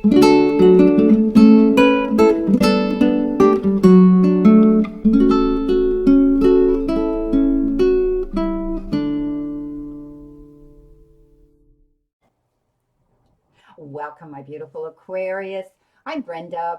Welcome, my beautiful Aquarius. I'm Brenda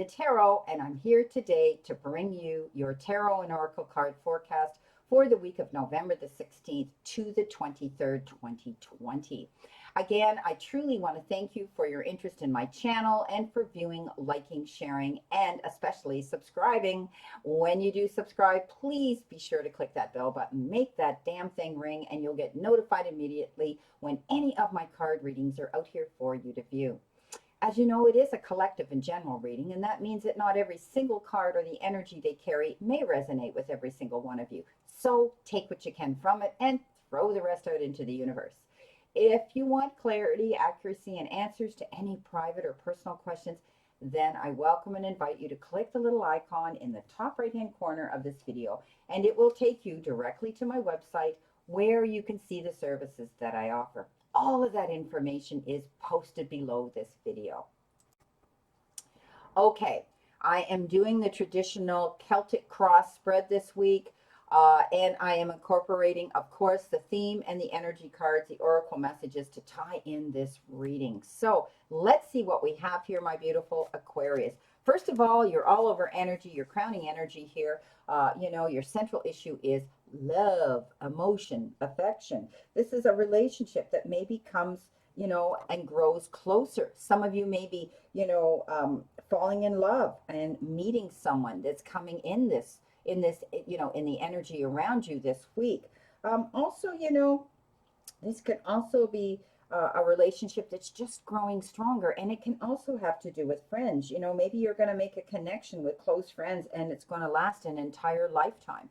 Tarot, and I'm here today to bring you your Tarot and Oracle card forecast for the week of November the 16th to the 23rd, 2020. Again, I truly want to thank you for your interest in my channel and for viewing, liking, sharing, and especially subscribing. When you do subscribe, please be sure to click that bell button, make that damn thing ring, and you'll get notified immediately when any of my card readings are out here for you to view. As you know, it is a collective and general reading, and that means that not every single card or the energy they carry may resonate with every single one of you. So take what you can from it and throw the rest out into the universe. If you want clarity, accuracy, and answers to any private or personal questions, then I welcome and invite you to click the little icon in the top right-hand corner of this video, and it will take you directly to my website where you can see the services that I offer. All of that information is posted below this video. Okay, I am doing the traditional Celtic cross spread this week, and I am incorporating, of course, the theme and the energy cards, the oracle messages to tie in this reading. So let's see what we have here, my beautiful Aquarius. First of all, you're all over energy, your crowning energy here. Your central issue is love, emotion, affection. This is a relationship that maybe comes, and grows closer. Some of you may be, falling in love and meeting someone that's coming in the energy around you this week. Also, this could also be a relationship that's just growing stronger, and it can also have to do with friends. Maybe you're going to make a connection with close friends and it's going to last an entire lifetime.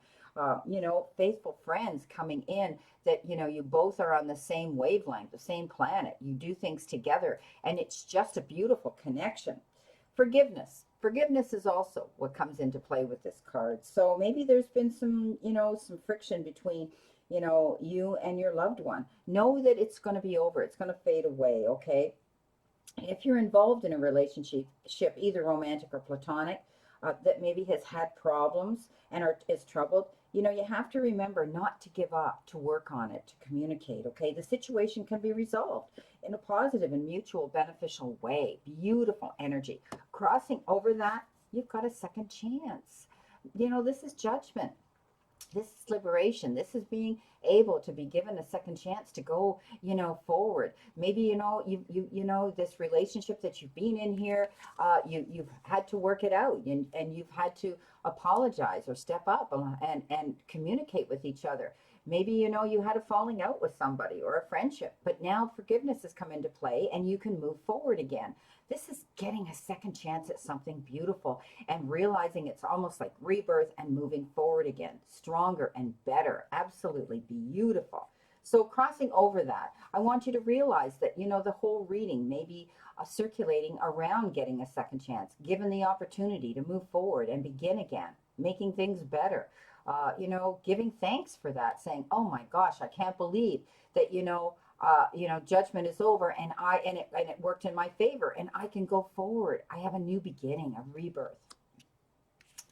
Faithful friends coming in that, you both are on the same wavelength, the same planet. You do things together, and it's just a beautiful connection. Forgiveness is also what comes into play with this card. So maybe there's been some friction between, you and your loved one. Know that it's going to be over. It's going to fade away, okay? If you're involved in a relationship, either romantic or platonic, that maybe has had problems and is troubled, you have to remember not to give up, to work on it, to communicate, okay? The situation can be resolved in a positive and mutual beneficial way. Beautiful energy. Crossing over that, you've got a second chance. This is judgment. This is liberation. This is being able to be given a second chance to go, forward. Maybe, this relationship that you've been in here, you've had to work it out, and you've had to apologize or step up and communicate with each other. Maybe, you had a falling out with somebody or a friendship, but now forgiveness has come into play and you can move forward again. This is getting a second chance at something beautiful and realizing it's almost like rebirth and moving forward again, stronger and better. Absolutely beautiful. So crossing over that, I want you to realize that, the whole reading may be circulating around getting a second chance, given the opportunity to move forward and begin again, making things better. Giving thanks for that, saying, oh my gosh, I can't believe that, judgment is over and it worked in my favor and I can go forward. I have a new beginning, a rebirth.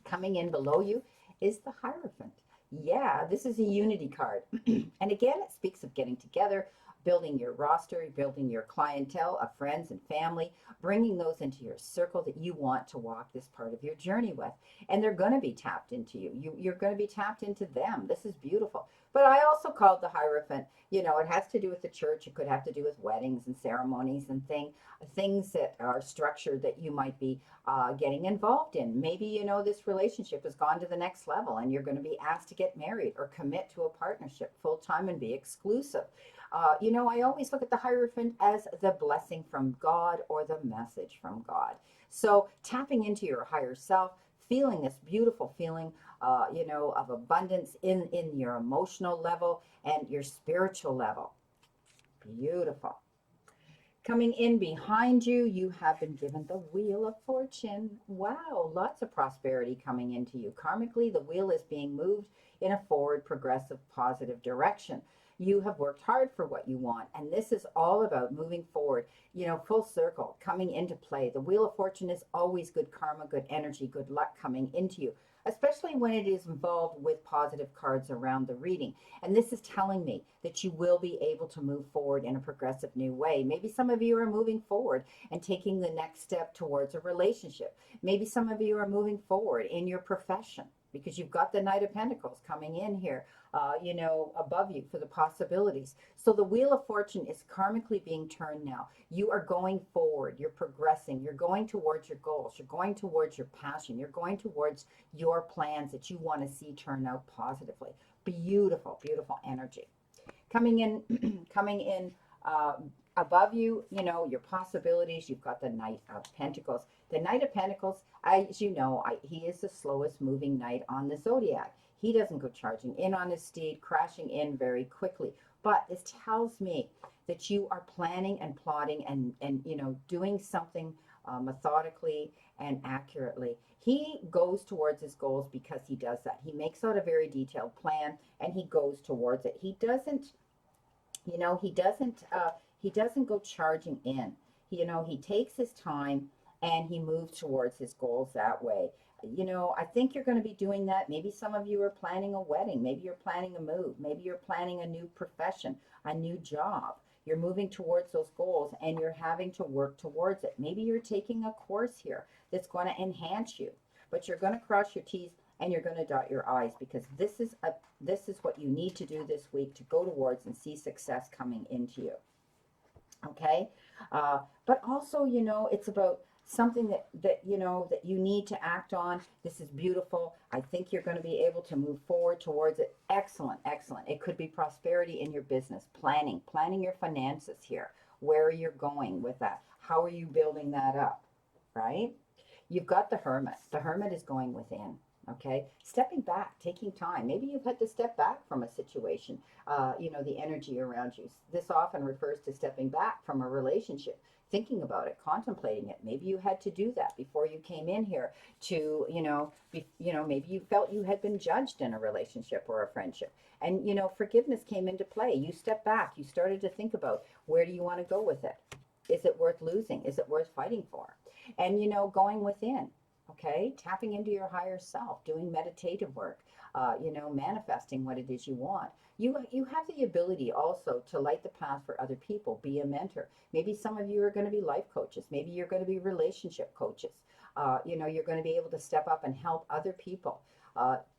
Coming in below you is the Hierophant. Yeah, this is a unity card. And again, it speaks of getting together, building your roster, building your clientele of friends and family, bringing those into your circle that you want to walk this part of your journey with. And they're going to be tapped into you. You're going to be tapped into them. This is beautiful. But I also called the Hierophant, it has to do with the church. It could have to do with weddings and ceremonies and things that are structured that you might be getting involved in. Maybe, this relationship has gone to the next level and you're going to be asked to get married or commit to a partnership full time and be exclusive. I always look at the Hierophant as the blessing from God or the message from God. So tapping into your higher self, feeling this beautiful feeling, of abundance in your emotional level and your spiritual level. Beautiful. Coming in behind you, you have been given the Wheel of Fortune. Wow, lots of prosperity coming into you. Karmically, the wheel is being moved in a forward, progressive, positive direction. You have worked hard for what you want. And this is all about moving forward, full circle, coming into play. The Wheel of Fortune is always good karma, good energy, good luck coming into you, especially when it is involved with positive cards around the reading. And this is telling me that you will be able to move forward in a progressive new way. Maybe some of you are moving forward and taking the next step towards a relationship. Maybe some of you are moving forward in your profession because you've got the Knight of Pentacles coming in here, above you for the possibilities. So the Wheel of Fortune is karmically being turned now. You are going forward. You're progressing. You're going towards your goals. You're going towards your passion. You're going towards your plans that you want to see turn out positively. Beautiful, beautiful energy. Coming in above you, your possibilities. You've got the Knight of Pentacles. The Knight of Pentacles, as you know, he is the slowest moving knight on the zodiac. He doesn't go charging in on his steed, crashing in very quickly. But this tells me that you are planning and plotting and doing something methodically and accurately. He goes towards his goals because he does that. He makes out a very detailed plan and he goes towards it. He doesn't go charging in. He takes his time and he moves towards his goals that way. I think you're going to be doing that. Maybe some of you are planning a wedding. Maybe you're planning a move. Maybe you're planning a new profession, a new job. You're moving towards those goals and you're having to work towards it. Maybe you're taking a course here that's going to enhance you, but you're going to cross your T's and you're going to dot your I's because this is what you need to do this week to go towards and see success coming into you. Okay? But also, it's about something that you need to act on. This is beautiful. I think you're going to be able to move forward towards it. Excellent, excellent. It could be prosperity in your business, planning your finances here. Where are you going with that? How are you building that up, right? You've got the Hermit. The Hermit is going within. Okay, stepping back, taking time. Maybe you've had to step back from a situation, the energy around you. This often refers to stepping back from a relationship, thinking about it, contemplating it. Maybe you had to do that before you came in here to, maybe you felt you had been judged in a relationship or a friendship. And, forgiveness came into play. You stepped back. You started to think about where do you want to go with it? Is it worth losing? Is it worth fighting for? And, going within. Okay, tapping into your higher self, doing meditative work, manifesting what it is you want. You have the ability also to light the path for other people, be a mentor. Maybe some of you are going to be life coaches. Maybe you're going to be relationship coaches. You're going to be able to step up and help other people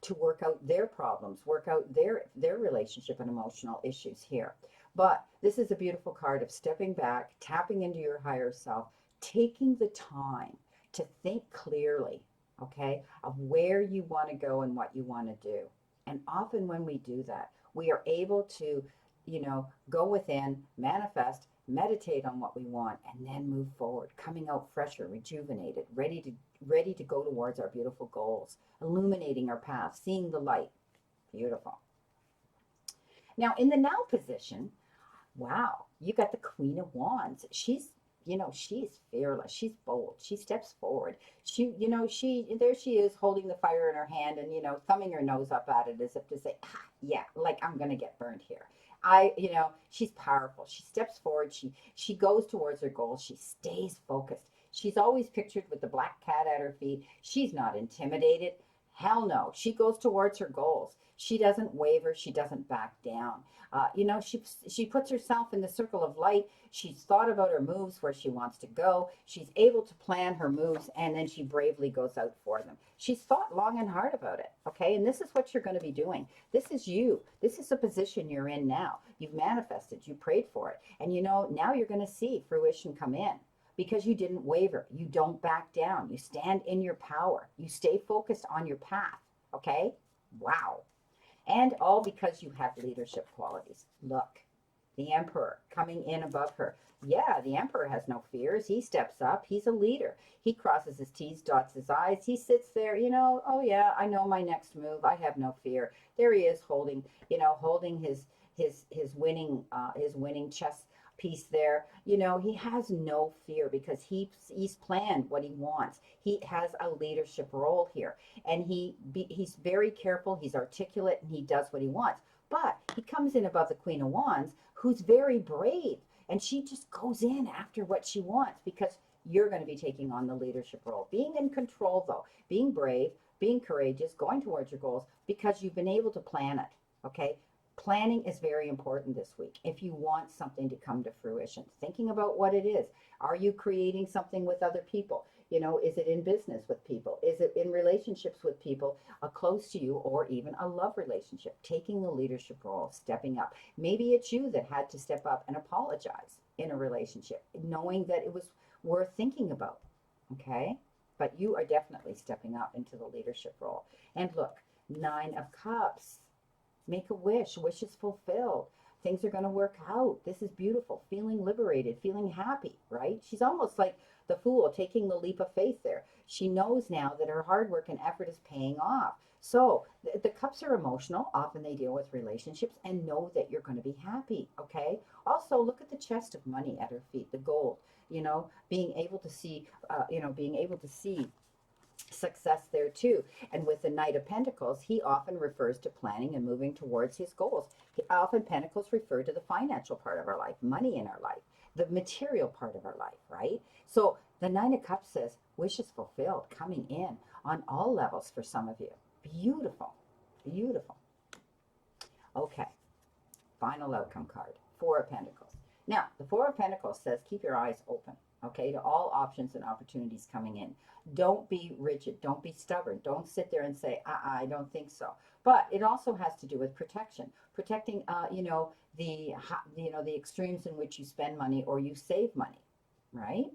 to work out their problems, work out their relationship and emotional issues here. But this is a beautiful card of stepping back, tapping into your higher self, taking the time to think clearly, okay, of where you want to go and what you want to do. And often when we do that, we are able to, go within, manifest, meditate on what we want, and then move forward, coming out fresher, rejuvenated, ready to go towards our beautiful goals, illuminating our path, seeing the light. Beautiful. Now, in the now position, wow, you got the Queen of Wands. She's fearless. She's bold. She steps forward. There she is holding the fire in her hand and, thumbing her nose up at it as if to say, yeah, like I'm going to get burned here. She's powerful. She steps forward. She goes towards her goals. She stays focused. She's always pictured with the black cat at her feet. She's not intimidated. Hell no. She goes towards her goals. She doesn't waver. She doesn't back down. She puts herself in the circle of light. She's thought about her moves, where she wants to go. She's able to plan her moves, and then she bravely goes out for them. She's thought long and hard about it, okay? And this is what you're going to be doing. This is you. This is the position you're in now. You've manifested. You prayed for it. And, now you're going to see fruition come in because you didn't waver. You don't back down. You stand in your power. You stay focused on your path, okay? Wow. And all because you have leadership qualities. Look, the Emperor coming in above her. Yeah, the Emperor has no fears. He steps up. He's a leader. He crosses his T's, dots his I's. He sits there, oh yeah, I know my next move. I have no fear. There he is holding his winning chess piece there. He has no fear because he's planned what he wants. He has a leadership role here, and he's very careful. He's articulate, and he does what he wants. But he comes in above the Queen of Wands, who's very brave, and she just goes in after what she wants because you're going to be taking on the leadership role. Being in control, though, being brave, being courageous, going towards your goals because you've been able to plan it, okay? Planning is very important this week. If you want something to come to fruition, thinking about what it is. Are you creating something with other people? You know, is it in business with people? Is it in relationships with people close to you, or even a love relationship? Taking the leadership role, stepping up. Maybe it's you that had to step up and apologize in a relationship, knowing that it was worth thinking about, okay? But you are definitely stepping up into the leadership role. And look, 9 of Cups. Make a wish. Wish is fulfilled. Things are going to work out. This is beautiful. Feeling liberated, feeling happy, right? She's almost like the Fool taking the leap of faith there. She knows now that her hard work and effort is paying off. So the Cups are emotional. Often they deal with relationships, and know that you're going to be happy, okay? Also, look at the chest of money at her feet, the gold, you know, being able to see, success there too. And with the Knight of Pentacles, he often refers to planning and moving towards his goals. Often Pentacles refer to the financial part of our life, money in our life, the material part of our life, right? So the 9 of Cups says wishes fulfilled, coming in on all levels for some of you. Beautiful, beautiful. Okay, final outcome card, 4 of Pentacles. Now, the 4 of Pentacles says keep your eyes open, okay, to all options and opportunities coming in. Don't be rigid. Don't be stubborn. Don't sit there and say, I don't think so. But it also has to do with protection, protecting, the extremes in which you spend money or you save money, right?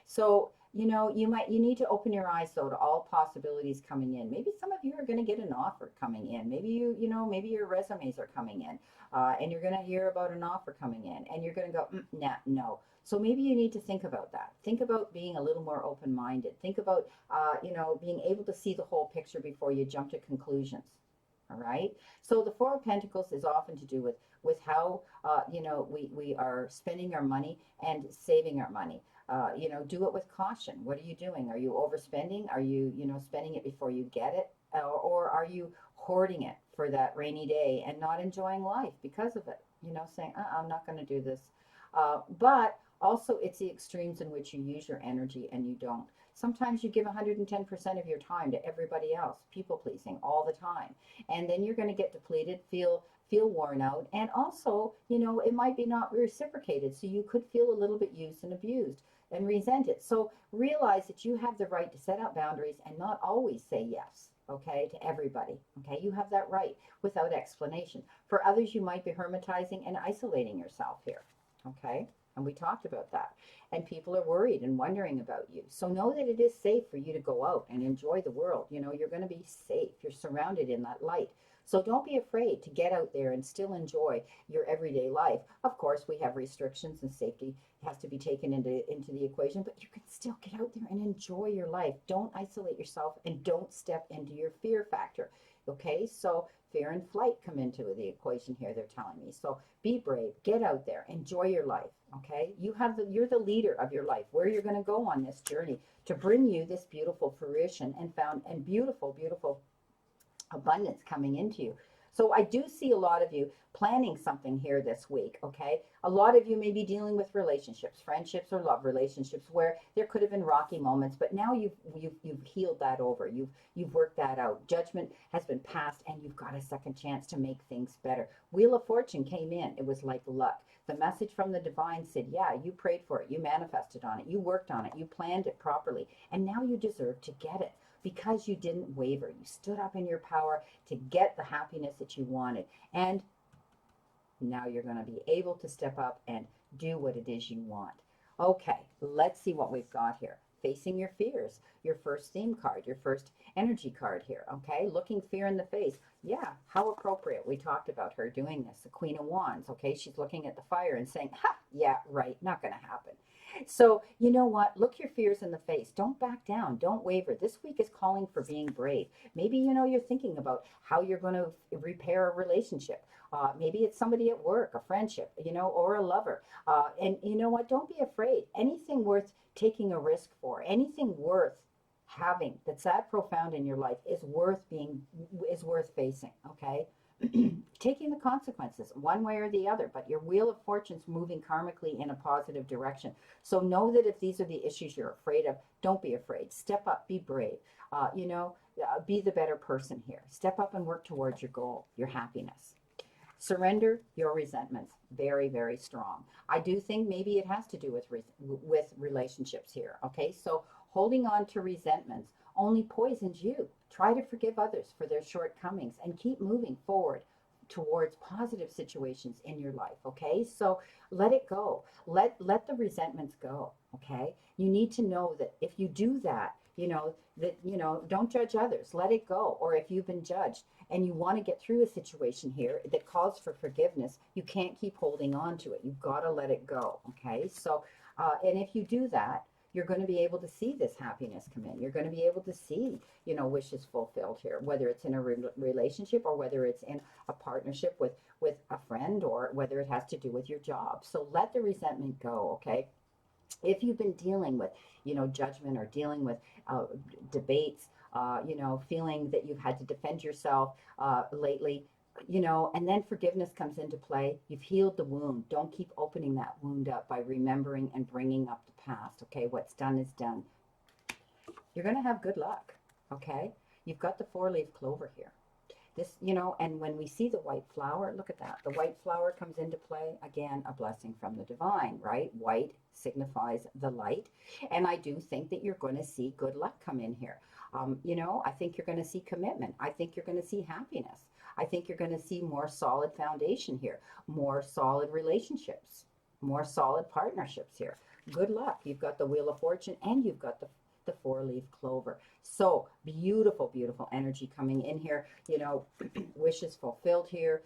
So, you need to open your eyes though to all possibilities coming in. Maybe some of you are going to get an offer coming in. Maybe maybe your resumes are coming in, and you're going to hear about an offer coming in, and you're going to go, nah, no. So maybe you need to think about that. Think about being a little more open-minded. Think about, being able to see the whole picture before you jump to conclusions. All right. So the 4 of Pentacles is often to do with how, we are spending our money and saving our money. Do it with caution. What are you doing? Are you overspending? Are you, spending it before you get it? Or are you hoarding it for that rainy day and not enjoying life because of it? Saying, I'm not going to do this. But also, it's the extremes in which you use your energy and you don't. Sometimes you give 110% of your time to everybody else, people pleasing all the time. And then you're going to get depleted, feel worn out. And also, it might be not reciprocated. So you could feel a little bit used and abused and resent it. So realize that you have the right to set out boundaries and not always say yes, okay, to everybody. Okay, you have that right without explanation. For others, you might be hermetizing and isolating yourself here. Okay, and we talked about that. And people are worried and wondering about you. So know that it is safe for you to go out and enjoy the world. You're going to be safe. You're surrounded in that light. So don't be afraid to get out there and still enjoy your everyday life. Of course, we have restrictions, and safety has to be taken into the equation, but you can still get out there and enjoy your life. Don't isolate yourself, and don't step into your fear factor. Okay, so fear and flight come into the equation here, they're telling me. So be brave, get out there, enjoy your life. Okay, you're the leader of your life, where you're going to go on this journey to bring you this beautiful fruition and beautiful abundance coming into you. So I do see a lot of you planning something here this week, okay? A lot of you may be dealing with relationships, friendships or love relationships where there could have been rocky moments, but now you've healed that over. You've worked that out. Judgment has been passed, and you've got a second chance to make things better. Wheel of Fortune came in. It was like luck. The message from the divine said, yeah, you prayed for it. You manifested on it. You worked on it. You planned it properly. And now you deserve to get it, because you didn't waver. You stood up in your power to get the happiness that you wanted. And now you're going to be able to step up and do what it is you want. Okay, let's see what we've got here. Facing your fears, your first theme card, your first energy card here, okay? Looking fear in the face. Yeah, how appropriate. We talked about her doing this. The Queen of Wands, okay? She's looking at the fire and saying, ha, yeah, right, not going to happen. So you know what? Look your fears in the face. Don't back down. Don't waver. This week is calling for being brave. Maybe, you're thinking about how you're going to repair a relationship. Maybe it's somebody at work, a friendship, or a lover. And you know what? Don't be afraid. Anything worth taking a risk for, anything worth having that's that profound in your life is worth facing. Okay. taking the consequences one way or the other, but your wheel of fortune's moving karmically in a positive direction. So know that if these are the issues you're afraid of, don't be afraid. Step up, be brave. Be the better person here. Step up and work towards your goal, your happiness. Surrender your resentments. Very, very strong. I do think maybe it has to do with relationships here. Okay, so holding on to resentments only poisons you. Try to forgive others for their shortcomings and keep moving forward towards positive situations in your life. Okay, so let it go. Let the resentments go. Okay, you need to know that if you do that, don't judge others. Let it go. Or if you've been judged and you want to get through a situation here that calls for forgiveness, you can't keep holding on to it. You've got to let it go. Okay, so and if you do that, you're going to be able to see this happiness come in. You're going to be able to see, wishes fulfilled here, whether it's in a relationship or whether it's in a partnership with a friend, or whether it has to do with your job. So let the resentment go. Okay, if you've been dealing with, judgment, or dealing with debates, feeling that you've had to defend yourself lately, and then forgiveness comes into play, you've healed the wound. Don't keep opening that wound up by remembering and bringing up the past. Okay, what's done is done. You're going to have good luck. Okay, you've got the 4-leaf clover here. This, and when we see the white flower, look at that. The white flower comes into play. Again, a blessing from the divine, right? White signifies the light. And I do think that you're going to see good luck come in here. I think you're going to see commitment. I think you're going to see happiness. I think you're going to see more solid foundation here, more solid relationships, more solid partnerships here. Good luck. You've got the Wheel of Fortune and you've got the 4-leaf clover. So beautiful, beautiful energy coming in here. Wishes fulfilled here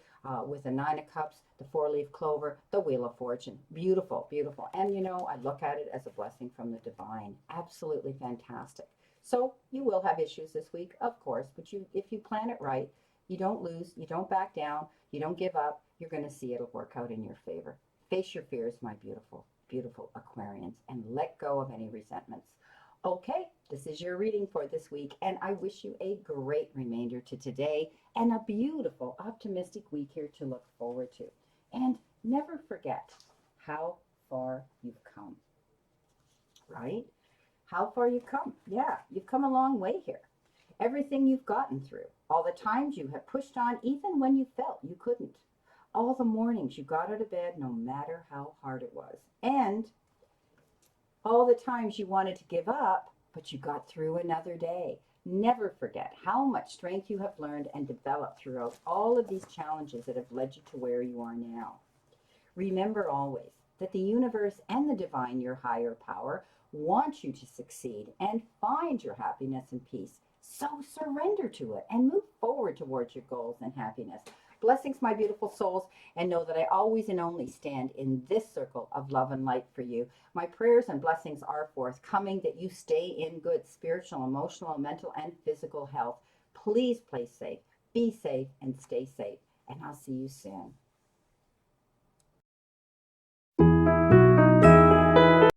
with the 9 of Cups, the 4-leaf clover, the Wheel of Fortune. Beautiful, beautiful. And I look at it as a blessing from the divine. Absolutely fantastic. So you will have issues this week, of course, but if you plan it right, you don't lose, you don't back down, you don't give up, you're going to see it'll work out in your favor. Face your fears, my beautiful, beautiful Aquarians, and let go of any resentments. Okay, this is your reading for this week, and I wish you a great remainder to today and a beautiful, optimistic week here to look forward to. And never forget how far you've come, right? How far you've come. Yeah, you've come a long way here. Everything you've gotten through, all the times you have pushed on even when you felt you couldn't, all the mornings you got out of bed no matter how hard it was, and all the times you wanted to give up, but you got through another day. Never forget how much strength you have learned and developed throughout all of these challenges that have led you to where you are now. Remember always that the universe and the divine, your higher power, want you to succeed and find your happiness and peace. So surrender to it and move forward towards your goals and happiness. Blessings, my beautiful souls, and know that I always and only stand in this circle of love and light for you. My prayers and blessings are forthcoming that you stay in good spiritual, emotional, mental, and physical health. Please play safe, be safe, and stay safe. And I'll see you soon.